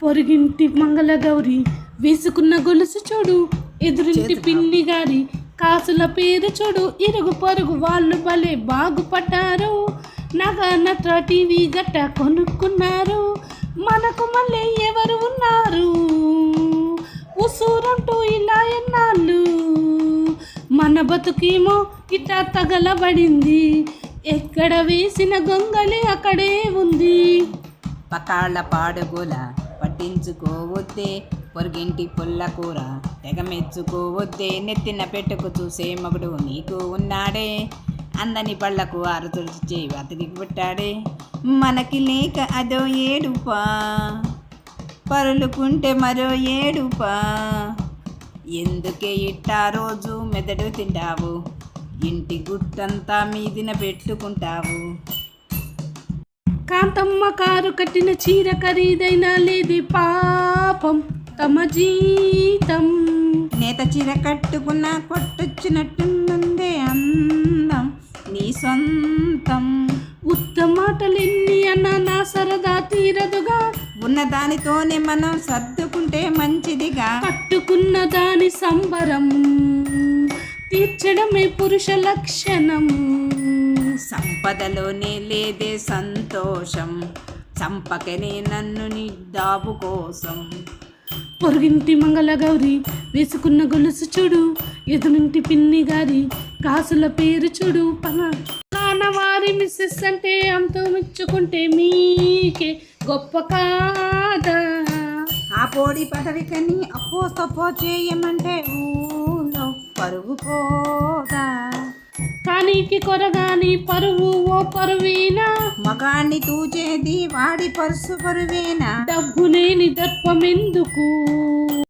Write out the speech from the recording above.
పొరుగింటి మంగళగౌరి వేసుకున్న గొలుసు చూడు, ఎదురింటి పిన్ని గారి కాసుల పేరు చూడు, ఇరుగు పొరుగు వాళ్ళు భలే బాగుపడ్డారు, నగ నట్ర టీవీ గట్ట కొనుక్కున్నారు, మనకు మళ్ళీ ఎవరు ఉన్నారు, ఉసూరంటూ ఇలా ఎన్నాళ్ళు, మన బతుకేమో ఇట్టా తగలబడింది, ఎక్కడ వేసిన గొంగలి అక్కడే ఉంది. పకాళ్ళ పాడుగోల పట్టించుకోవద్దే, పొరుగింటి పుల్ల కూర తెగ మెచ్చుకోవద్దే, నెత్తిన పెట్టుకు చూసే మగుడు నీకు ఉన్నాడే, అందని పళ్ళకు ఆరుతుడిచే అతనికి పుట్టాడే, మనకి లేక అదో ఏడుపా, పరులుకుంటే మరో ఏడుపా, ఎందుకే ఇట్టా రోజు మెదడు తింటావు, ఇంటి గుట్టంతా మీదిన పెట్టుకుంటావు. కాంతమ్మ కారు కట్టిన చీర ఖరీదైనా లేది పాపం తమ జీతం, నేత చీర కట్టుకున్న కొట్టొచ్చినట్టుందే అందం నీ సొంతం, ఉత్త మాటలెన్ని అన్నా నా సరదా తీరదుగా, ఉన్నదానితోనే మనం సర్దుకుంటే మంచిదిగా, కట్టుకున్న దాని సంబరం తీర్చడమే పురుష లక్షణం, సంపదలోనే లేదే సంతోషం, చంపకనే నన్ను నీ దాబు కోసం. పొరుగింటి మంగళగౌరి వేసుకున్న గొలుసు చూడు, ఎదురింటి పిన్ని గారి కాసుల పేరు చూడు, వారి మిస్సెస్ అంటే అంతో మెచ్చుకుంటే మీకే గొప్ప కాదా, ఆ పోడి పదవికని అప్పో సపో చేయమంటే ఊళ్ళో పరుగు పోదా, కానీకి కొరగాని పరువు ఓ పరువేనా, మగాన్ని తూచేది వాడి పర్సు పరువేనా, డబ్బు లేని దర్పమెందుకు.